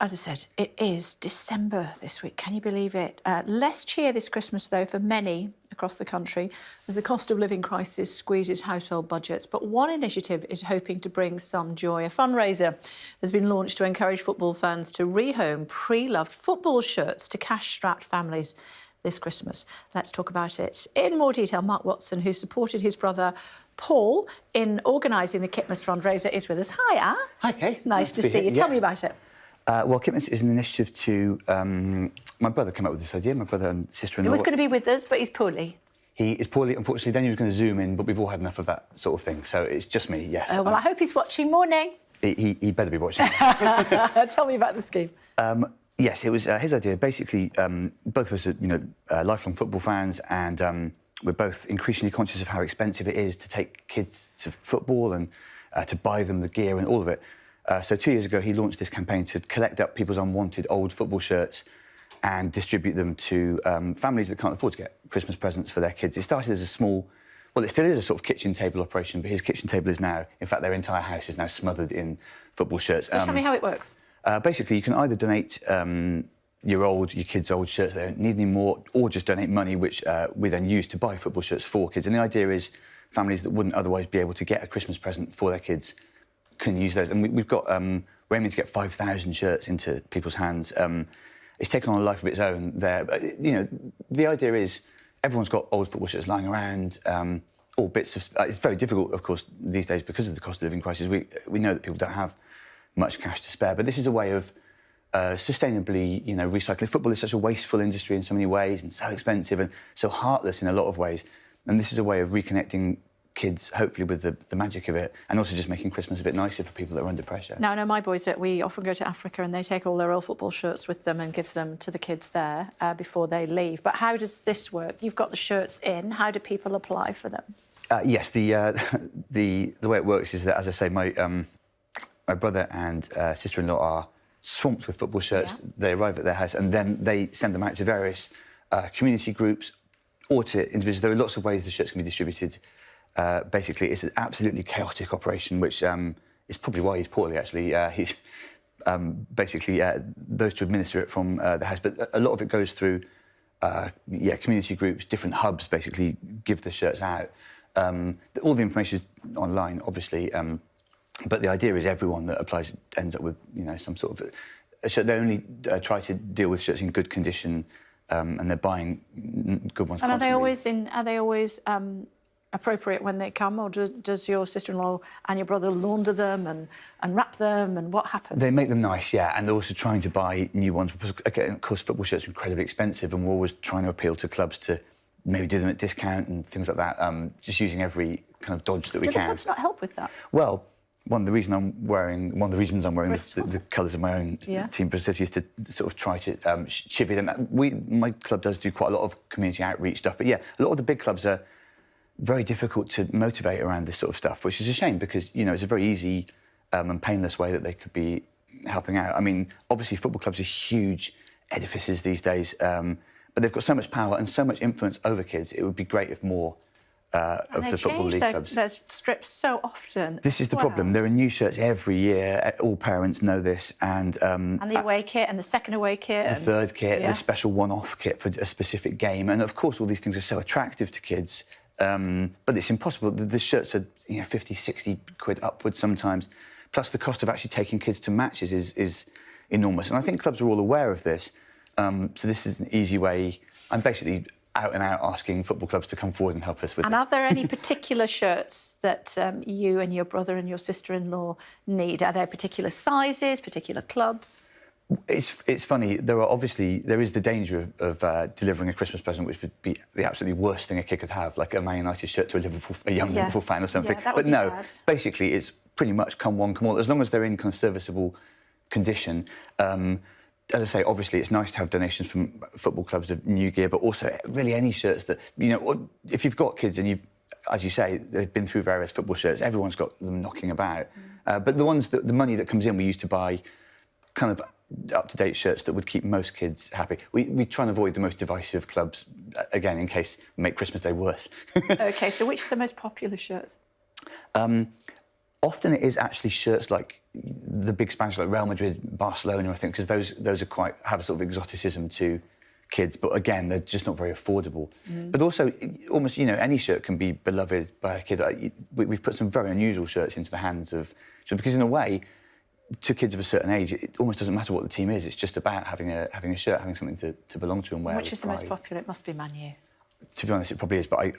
As I said, it is December this week. Can you believe it? Less cheer this Christmas, though, for many across the country as the cost of living crisis squeezes household budgets. But one initiative is hoping to bring some joy. A fundraiser has been launched to encourage football fans to rehome pre-loved football shirts to cash-strapped families this Christmas. Let's talk about it in more detail. Mark Watson, who supported his brother Paul in organising the Kitmas fundraiser, is with us. Hiya. Hi, Kay. Nice to see you. Tell me about it. Well, Kitmas is an initiative to... my brother came up with this idea, my brother and sister-in-law. He was going to be with us, but he's poorly. He is poorly, unfortunately. Then he was going to Zoom in, but we've all had enough of that sort of thing. So it's just me, yes. Well, I hope he's watching. Morning. He better be watching. Tell me about the scheme. Yes, it was his idea. Basically, both of us are, lifelong football fans, and we're both increasingly conscious of how expensive it is to take kids to football and to buy them the gear and all of it. So 2 years ago, he launched this campaign to collect up people's unwanted old football shirts and distribute them to families that can't afford to get Christmas presents for their kids. It started as a small... Well, it still is a sort of kitchen table operation, but his kitchen table is now... In fact, their entire house is now smothered in football shirts. So tell me how it works. Basically, you can either donate your kids' old shirts, they don't need any more, or just donate money, which we then use to buy football shirts for kids. And the idea is families that wouldn't otherwise be able to get a Christmas present for their kids can use those. And we've got... we're aiming to get 5,000 shirts into people's hands. It's taken on a life of its own there. But, the idea is everyone's got old football shirts lying around, all bits of... it's very difficult, of course, these days because of the cost of living crisis. We know that people don't have much cash to spare, but this is a way of sustainably, recycling. Football is such a wasteful industry in so many ways and so expensive and so heartless in a lot of ways. And this is a way of reconnecting kids, hopefully, with the magic of it, and also just making Christmas a bit nicer for people that are under pressure. Now, I know my boys, we often go to Africa and they take all their old football shirts with them and give them to the kids there before they leave. But how does this work? You've got the shirts in. How do people apply for them? Yes, the way it works is that, as I say, my brother and sister-in-law are swamped with football shirts. Yeah. They arrive at their house and then they send them out to various community groups or to individuals. There are lots of ways the shirts can be distributed. Basically, it's an absolutely chaotic operation, which is probably why he's poorly, actually. He's basically those to administer it from the house. But a lot of it goes through, community groups, different hubs, basically give the shirts out. All the information is online, obviously, but the idea is everyone that applies ends up with, some sort of a shirt. They only try to deal with shirts in good condition, and they're buying good ones. And constantly. Are they always appropriate when they come, or does your sister-in-law and your brother launder them and wrap them, and what happens? They make them nice, yeah, and they're also trying to buy new ones. Because, again, of course, football shirts are incredibly expensive, and we're always trying to appeal to clubs to maybe do them at discount and things like that, just using every kind of dodge that we can. Do the clubs not help with that? Well, one of the reasons I'm wearing the colours of my own team, Bristol City, is to sort of try to chivvy them. My club does do quite a lot of community outreach stuff, but yeah, a lot of the big clubs are very difficult to motivate around this sort of stuff, which is a shame because, it's a very easy and painless way that they could be helping out. I mean, obviously football clubs are huge edifices these days, but they've got so much power and so much influence over kids. It would be great if more of the Football League clubs... Their strips so often. This is the problem. There are new shirts every year. All parents know this. And the away kit and the second away kit. The third kit, the special one-off kit for a specific game. And, of course, all these things are so attractive to kids. But it's impossible. The shirts are 50, 60 quid upwards sometimes. Plus the cost of actually taking kids to matches is enormous. And I think clubs are all aware of this. So this is an easy way. I'm basically out and out asking football clubs to come forward and help us with this. And are there any particular shirts that you and your brother and your sister-in-law need? Are there particular sizes, particular clubs? It's funny. There is the danger of delivering a Christmas present, which would be the absolutely worst thing a kid could have, like a Man United shirt to a young Liverpool fan or something. Yeah, that would be bad. Basically, it's pretty much come one, come all. As long as they're in kind of serviceable condition. As I say, obviously, it's nice to have donations from football clubs of new gear, but also really any shirts that if you've got kids and you've, as you say, they've been through various football shirts. Everyone's got them knocking about, but the money that comes in, we used to buy kind of up-to-date shirts that would keep most kids happy. We try and avoid the most divisive clubs, again, in case we make Christmas Day worse. OK, so which are the most popular shirts? Often it is actually shirts like the big Spanish like Real Madrid, Barcelona, I think, because those are quite have a sort of exoticism to kids, but again, they're just not very affordable. But also, almost, any shirt can be beloved by a kid. We've put some very unusual shirts into the hands of, because in a way, to kids of a certain age, it almost doesn't matter what the team is. It's just about having a shirt, having something to belong to and wear. Which is the most popular? It must be Man U. To be honest, it probably is, but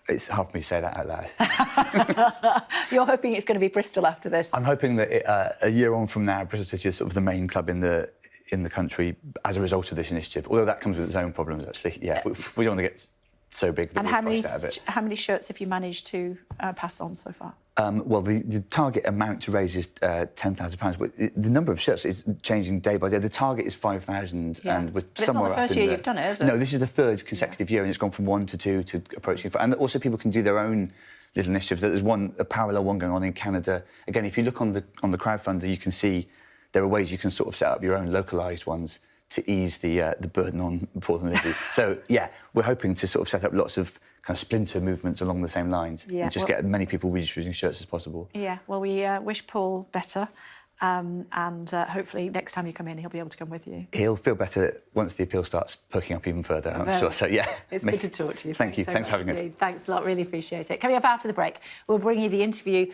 it's hard for me to say that out loud. You're hoping it's going to be Bristol after this? I'm hoping that a year on from now, Bristol City is sort of the main club in the country as a result of this initiative. Although that comes with its own problems, actually. Yeah, we don't want to get so big that we're priced out of it. How many shirts have you managed to pass on so far? Well, the target amount to raise is £10,000, but the number of shirts is changing day by day. The target is 5,000, and we're but somewhere it's not the first year you've done it, is it? No, this is the third consecutive year, and it's gone from 1 to 2 to approaching 5. And also, people can do their own little initiatives. There's a parallel one going on in Canada. Again, if you look on the crowdfunder, you can see there are ways you can sort of set up your own localised ones to ease the burden on Paul and Lizzie. So, yeah, we're hoping to sort of set up lots of kind of splinter movements along the same lines and just get as many people redistributing shirts as possible. Yeah, well, we wish Paul better, and hopefully next time you come in, he'll be able to come with you. He'll feel better once the appeal starts perking up even further, I'm sure. So, yeah. It's good to talk to you. Thank you. Thanks for having us. Thanks a lot. Really appreciate it. Coming up after the break, we'll bring you the interview